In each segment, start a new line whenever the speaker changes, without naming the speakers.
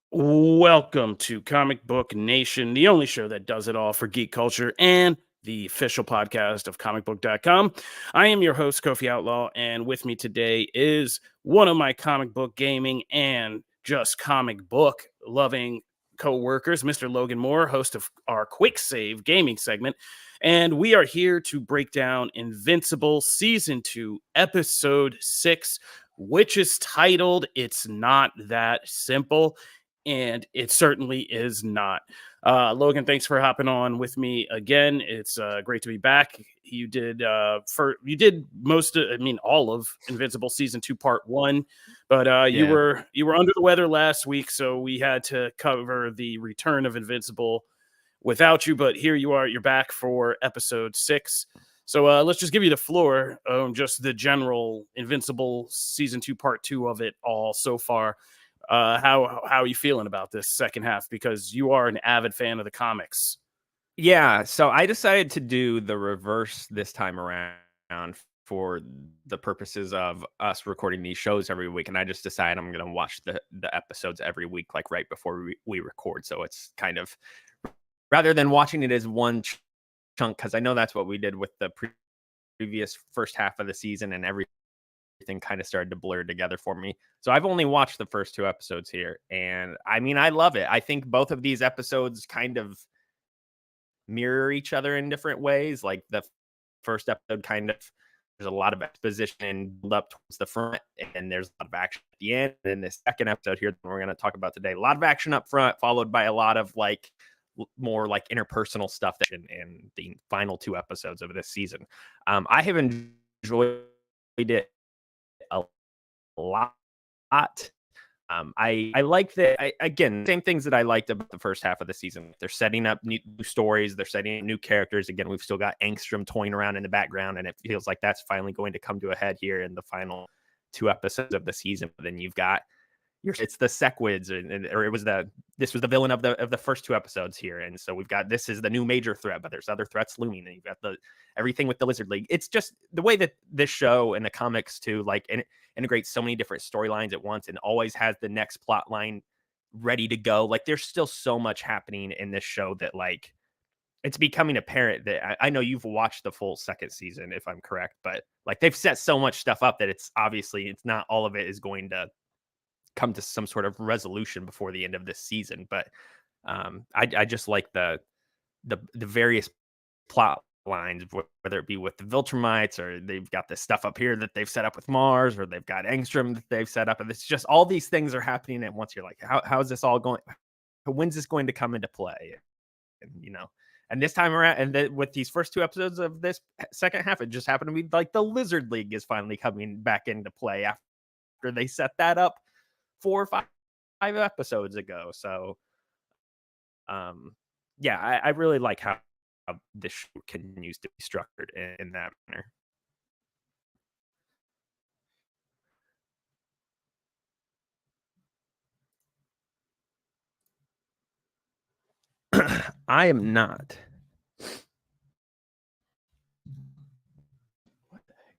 Welcome to Comic Book Nation, the only show that does it all for geek culture and the official podcast of Comicbook.com. I am your host, Kofi Outlaw, and with me today is one of my comic book gaming and just comic book loving co-workers, Mr. Logan Moore, host of our Quick Save gaming segment. And we are here to break down Invincible Season 2, Episode 6, which is titled It's Not That Simple, and it certainly is not. Logan, thanks for hopping on with me again. It's great to be back. You did all of Invincible season 2, part 1, but you
Yeah.
were under the weather last week, so we had to cover the return of Invincible without you. But here you are. You're back for episode 6. So let's just give you the floor. Just the general Invincible season 2, part 2 of it all so far. How are you feeling about this second half? Because you are an avid fan of the comics.
Yeah. So I decided to do the reverse this time around for the purposes of us recording these shows every week. And I just decided I'm going to watch the episodes every week, like right before we record. So it's kind of rather than watching it as one chunk, because I know that's what we did with the previous first half of the season, and everything kind of started to blur together for me. So I've only watched the first 2 episodes here, and I mean, I love it. I think both of these episodes kind of mirror each other in different ways. Like the first episode kind of, there's a lot of exposition and build up towards the front, and there's a lot of action at the end. And the second episode here that we're going to talk about today, a lot of action up front, followed by a lot of like more like interpersonal stuff that in the final 2 episodes of this season. I have enjoyed it a lot. I like that. Again, same things that I liked about the first half of the season. They're setting up new stories. They're setting up new characters. Again, we've still got Angstrom toying around in the background, and it feels like that's finally going to come to a head here in the final 2 episodes of the season. But then you've got it's the Sequids, or this was the villain of the first 2 episodes here, and so we've got this is the new major threat, but there's other threats looming, and you've got everything with the Lizard League. It's just the way that this show and the comics too, like, and integrates so many different storylines at once, and always has the next plot line ready to go. Like, there's still so much happening in this show that, like, it's becoming apparent that I know you've watched the full second season, if I'm correct, but like they've set so much stuff up that it's not all of it is going to come to some sort of resolution before the end of this season. But I just like the various plot lines, whether it be with the Viltrumites, or they've got this stuff up here that they've set up with Mars, or they've got Angstrom that they've set up, and it's just all these things are happening at once. You're like, how is this all going? When's this going to come into play? And and this time around, and with these first 2 episodes of this second half, it just happened to be like the Lizard League is finally coming back into play after they set that up 4 or 5 episodes ago. So, yeah, I really like how this show continues to be structured in that manner. I am not. What the heck?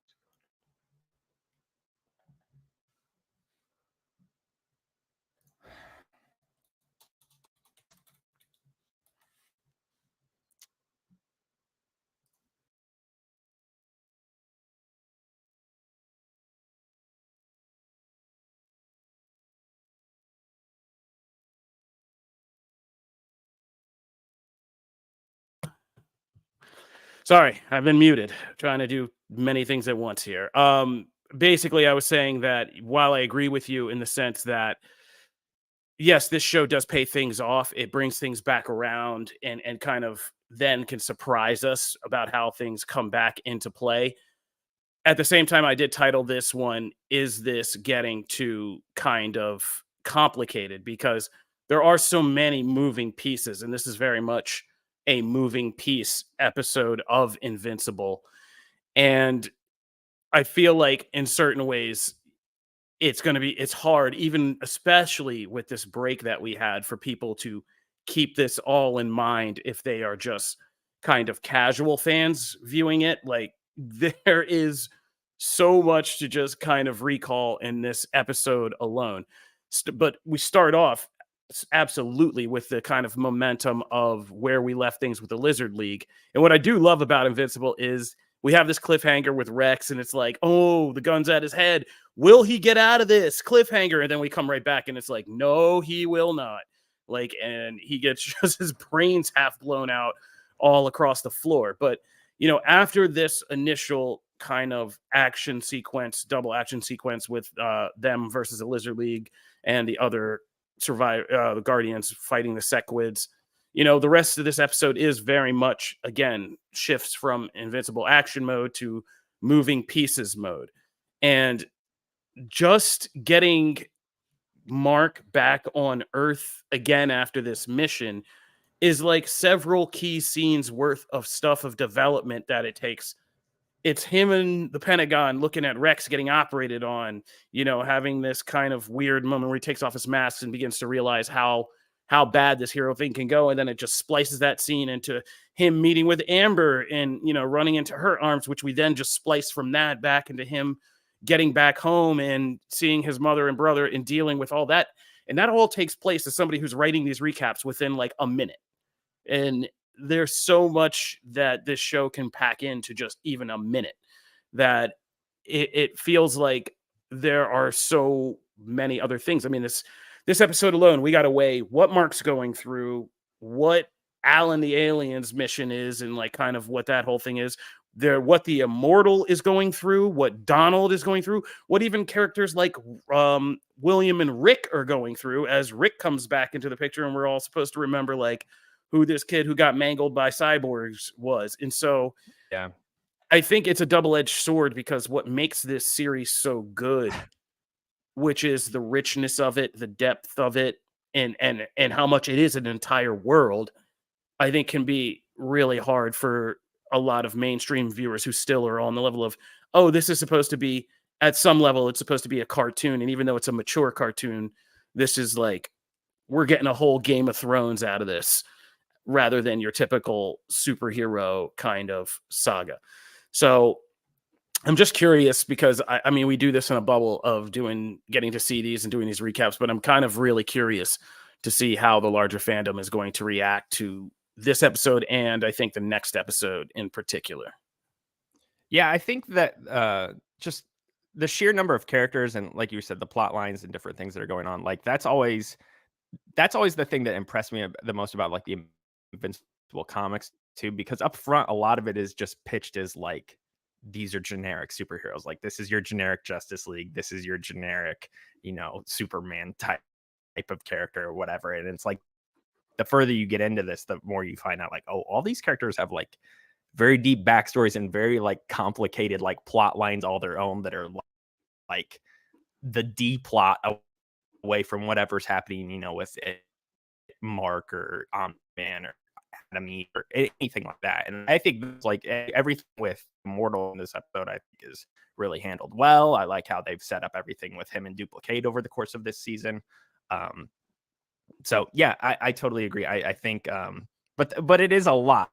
Sorry, I've been muted, trying to do many things at once here. Basically, I was saying that while I agree with you in the sense that yes, this show does pay things off. It brings things back around and kind of then can surprise us about how things come back into play. At the same time, I did title this one, Is This Getting Too Kind of Complicated? Because there are so many moving pieces, and this is very much a moving piece episode of Invincible. And I feel like in certain ways, it's hard, even especially with this break that we had, for people to keep this all in mind if they are just kind of casual fans viewing it. Like, there is so much to just kind of recall in this episode alone. But we start off absolutely with the kind of momentum of where we left things with the Lizard League. And what I do love about Invincible is we have this cliffhanger with Rex, and it's like, oh, the gun's at his head. Will he get out of this cliffhanger? And then we come right back, and it's like, no, he will not. Like, and he gets just his brains half blown out all across the floor. But, after this initial kind of action sequence, double action sequence with them versus the Lizard League and the other the Guardians fighting the Sequids, the rest of this episode is very much, again, shifts from Invincible action mode to moving pieces mode. And just getting Mark back on Earth again after this mission is like several key scenes worth of stuff of development that it takes. It's him in the Pentagon looking at Rex getting operated on, having this kind of weird moment where he takes off his mask and begins to realize how bad this hero thing can go. And then it just splices that scene into him meeting with Amber and, running into her arms, which we then just splice from that back into him getting back home and seeing his mother and brother and dealing with all that. And that all takes place as somebody who's writing these recaps within like a minute. And there's so much that this show can pack into just even a minute that it feels like there are so many other things. I mean, this episode alone, we got to weigh what Mark's going through, what Alan the alien's mission is, and like kind of what that whole thing is. What the Immortal is going through, what Donald is going through, what even characters like William and Rick are going through as Rick comes back into the picture, and we're all supposed to remember like who this kid who got mangled by cyborgs was. And so
yeah,
I think it's a double-edged sword, because what makes this series so good, which is the richness of it, the depth of it, and how much it is an entire world, I think can be really hard for a lot of mainstream viewers who still are on the level of, oh, this is supposed to be, at some level, it's supposed to be a cartoon. And even though it's a mature cartoon, this is like, we're getting a whole Game of Thrones out of this rather than your typical superhero kind of saga. So I'm just curious, because I mean, we do this in a bubble of getting to see these and doing these recaps, but I'm kind of really curious to see how the larger fandom is going to react to this episode, and I think the next episode in particular.
Yeah, I think that just the sheer number of characters and, like you said, the plot lines and different things that are going on, like that's always the thing that impressed me the most about like the Invincible comics too, because up front a lot of it is just pitched as like, these are generic superheroes, like this is your generic Justice League, this is your generic, Superman type of character or whatever. And it's like, the further you get into this, the more you find out like, oh, all these characters have like very deep backstories and very like complicated like plot lines all their own that are like the D plot away from whatever's happening, with Mark or Man or Academy or anything like that. And I think like everything with Immortal in this episode, I think is really handled well. I like how they've set up everything with him and Duplicate over the course of this season. So yeah, I totally agree. I think, but it is a lot.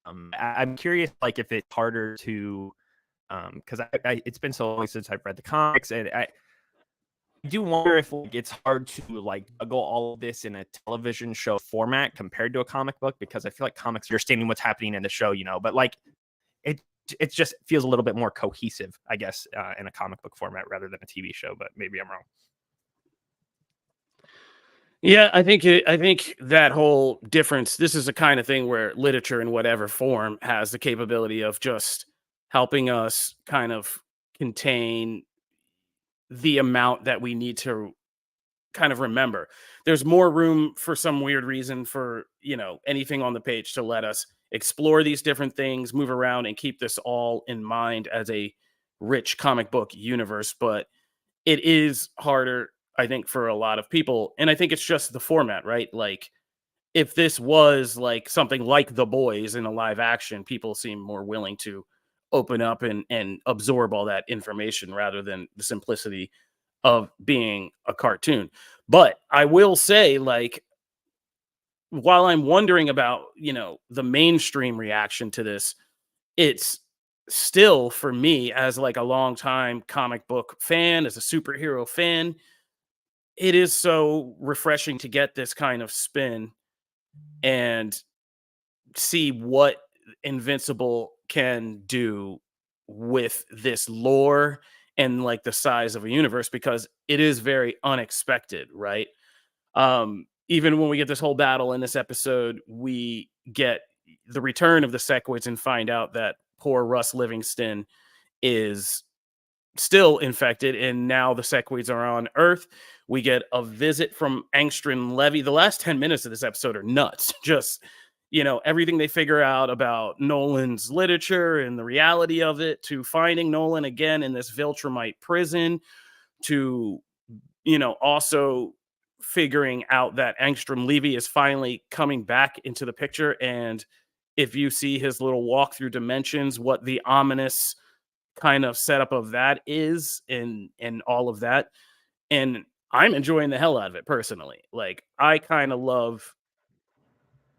I'm curious, like if it's harder to, because it's been so long since I've read the comics, and I do wonder if like, it's hard to like juggle all of this in a television show format compared to a comic book, because I feel like comics are understanding what's happening in the show, but like it just feels a little bit more cohesive, I guess, in a comic book format rather than a TV show. But maybe I'm wrong.
Yeah, I think that whole difference, this is a kind of thing where literature in whatever form has the capability of just helping us kind of contain the amount that we need to kind of remember. There's more room for some weird reason for, anything on the page to let us explore these different things, move around, and keep this all in mind as a rich comic book universe. But it is harder, I think, for a lot of people. And I think it's just the format, right? Like, if this was like something like The Boys in a live action, people seem more willing to open up and absorb all that information rather than the simplicity of being a cartoon. But I will say, like, while I'm wondering about, the mainstream reaction to this, it's still, for me, as like a longtime comic book fan, as a superhero fan, it is so refreshing to get this kind of spin and see what Invincible can do with this lore and like the size of a universe, because it is very unexpected, right? Even when we get this whole battle in this episode, we get the return of the Sequids and find out that poor Russ Livingston is still infected, and now the Sequids are on Earth. We get a visit from Angstrom Levy. The last 10 minutes of this episode are nuts. Just, everything they figure out about Nolan's literature and the reality of it, to finding Nolan again in this Viltrumite prison, to, also figuring out that Angstrom Levy is finally coming back into the picture. And if you see his little walk through dimensions, what the ominous kind of setup of that is, and all of that. And I'm enjoying the hell out of it personally. Like, I kind of love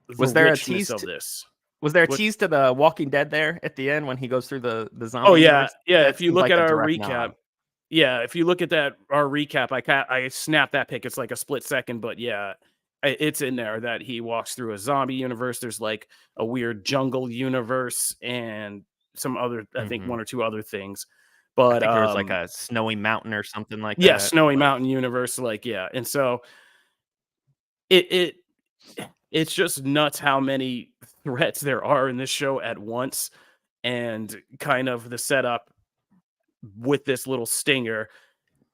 the
Was there a
richness
tease
of this.
Was there a
What-
tease to the Walking Dead there at the end when he goes through the zombie
Oh yeah,
universe?
yeah.
That
If you
seems
look
like
at
a
our
direct
recap,
nod.
yeah, if you look at our recap, I snapped that pic. It's like a split second, but yeah, it's in there that he walks through a zombie universe. There's like a weird jungle universe and some other, I think,
Mhm.
one or two other things.
I
But
think there was like a snowy mountain or something like
yeah,
that.
Snowy
Like,
Mountain universe, like, yeah. And so it it's just nuts how many threats there are in this show at once, and kind of the setup with this little stinger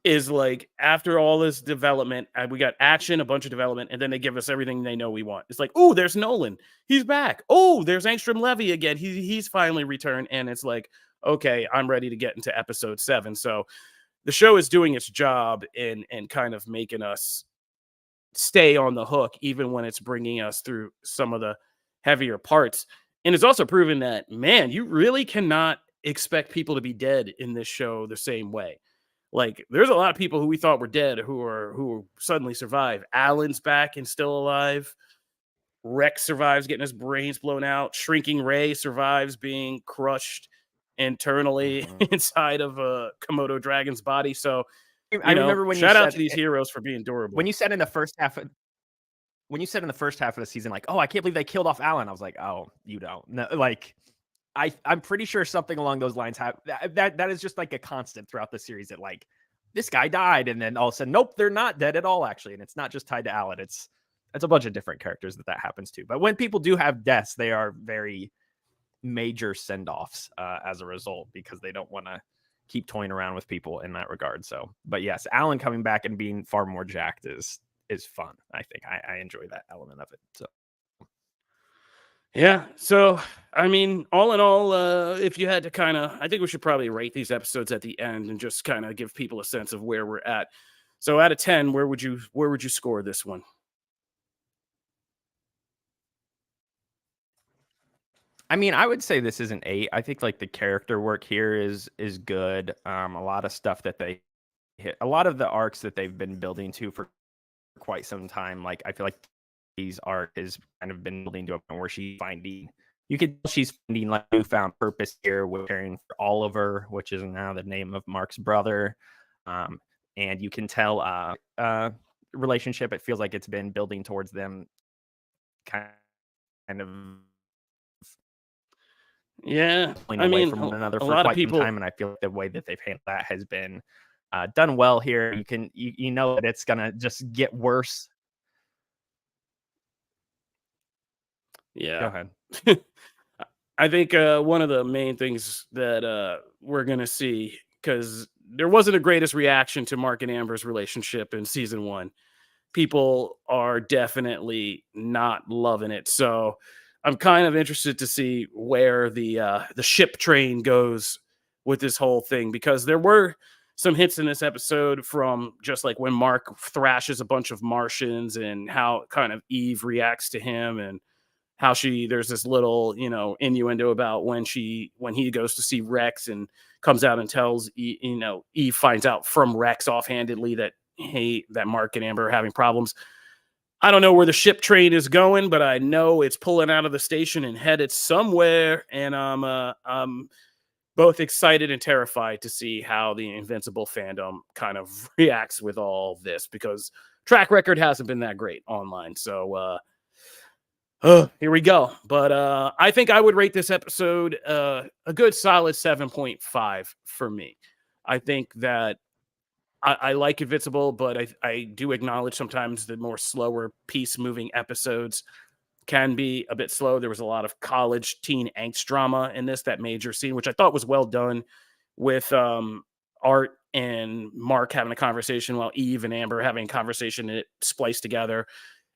is like, after all this development, we got action, a bunch of development, and then they give us everything they know we want. It's like, oh, there's Nolan, he's back. Oh, there's Angstrom Levy again, he's finally returned. And it's like, okay, I'm ready to get into episode 7. So the show is doing its job in kind of making us stay on the hook, even when it's bringing us through some of the heavier parts. And it's also proven that, man, you really cannot expect people to be dead in this show the same way. Like, there's a lot of people who we thought were dead who suddenly survive. Alan's back and still alive. Rex survives getting his brains blown out. Shrinking Ray survives being crushed internally inside of a Komodo dragon's body. So,
I remember when you
shout out
said
to these heroes for being durable.
when you said in the first half of the season, like, oh, I can't believe they killed off Alan. I was like, oh, you don't. No, like, I'm pretty sure something along those lines that is just like a constant throughout the series, that like, this guy died, and then all of a sudden, nope, they're not dead at all, actually. And it's not just tied to Alan. It's a bunch of different characters that happens to. But when people do have deaths, they are very major send-offs as a result, because they don't want to keep toying around with people in that regard. So, but yes, Alan coming back and being far more jacked is fun. I think I enjoy that element of it. So
yeah. So, I mean, all in all, if you had to kind of, I think we should probably rate these episodes at the end and just kind of give people a sense of where we're at. So, out of 10, where would you score this one?
I mean, I would say this is an 8. I think like the character work here is good. A lot of stuff that they hit, a lot of the arcs that they've been building to for quite some time. Like, I feel like these arc has kind of been building to a point where she's finding like newfound purpose here with caring for Oliver, which is now the name of Mark's brother. And you can tell relationship, it feels like it's been building towards them kind of pulling away from one another for quite some time. And I feel like the way that they've handled that has been done well here. You know that it's gonna just get worse.
Yeah.
Go ahead.
I think one of the main things that we're going to see, because there wasn't the greatest reaction to Mark and Amber's relationship in season 1. People are definitely not loving it. So I'm kind of interested to see where the ship train goes with this whole thing, because there were some hits in this episode from just like when Mark thrashes a bunch of Martians and how kind of Eve reacts to him, and how there's this little, innuendo about when he goes to see Rex and comes out and tells, Eve finds out from Rex offhandedly that, hey, that Mark and Amber are having problems. I don't know where the ship train is going, but I know it's pulling out of the station and headed somewhere. And I'm both excited and terrified to see how the Invincible fandom kind of reacts with all this, because track record hasn't been that great online. So here we go. But I think I would rate this episode a good solid 7.5 for me. I think that I like Invincible, but I do acknowledge sometimes the more slower piece moving episodes can be a bit slow. There was a lot of college teen angst drama in this, that major scene, which I thought was well done, with Art and Mark having a conversation while Eve and Amber having a conversation, and it spliced together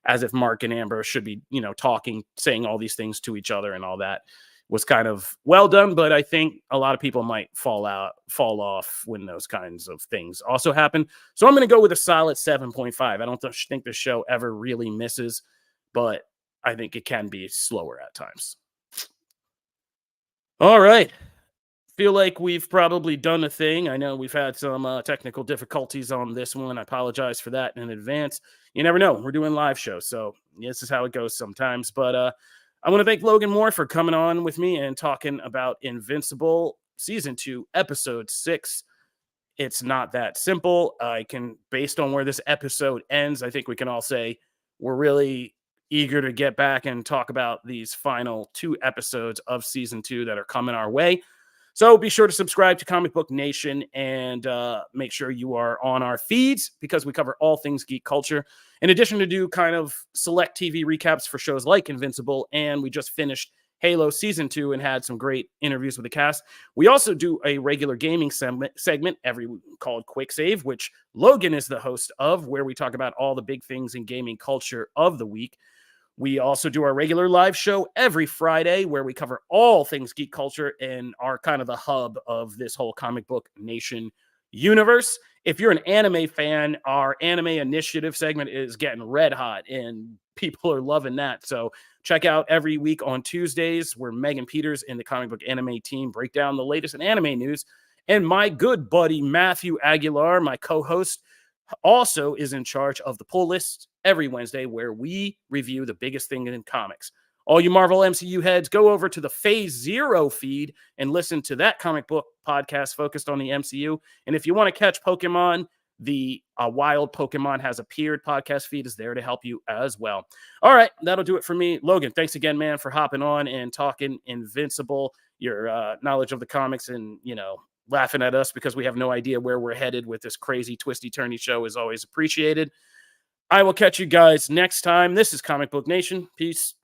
as if Mark and Amber should be, talking, saying all these things to each other, and all that was kind of well done. But I think a lot of people might fall off when those kinds of things also happen. So I'm going to go with a solid 7.5. I don't think the show ever really misses, but I think it can be slower at times. All right. Feel like we've probably done a thing. I know we've had some technical difficulties on this one. I apologize for that in advance. You never know. We're doing live shows, so this is how it goes sometimes. But I want to thank Logan Moore for coming on with me and talking about Invincible Season 2, Episode 6. It's not that simple. Based on where this episode ends, I think we can all say we're really eager to get back and talk about these final 2 episodes of Season 2 that are coming our way. So be sure to subscribe to ComicBook Nation and make sure you are on our feeds, because we cover all things geek culture. In addition to do kind of select TV recaps for shows like Invincible, and we just finished Halo Season 2 and had some great interviews with the cast. We also do a regular gaming segment every week called Quick Save, which Logan is the host of, where we talk about all the big things in gaming culture of the week. We also do our regular live show every Friday, where we cover all things geek culture and are kind of the hub of this whole ComicBook Nation universe. If you're an anime fan, our anime initiative segment is getting red hot and people are loving that. So check out every week on Tuesdays, where Megan Peters and the Comic Book Anime team break down the latest in anime news. And my good buddy Matthew Aguilar, my co-host, also is in charge of the pull list every Wednesday, where we review the biggest thing in comics. All you Marvel MCU heads, go over to the Phase Zero feed and listen to that comic book podcast focused on the MCU. And if you want to catch Pokemon, the Wild Pokemon Has Appeared podcast feed is there to help you as well. All right, that'll do it for me. Logan, thanks again, man, for hopping on and talking Invincible, your knowledge of the comics, and, laughing at us because we have no idea where we're headed with this crazy twisty-turny show is always appreciated. I will catch you guys next time. This is Comic Book Nation. Peace.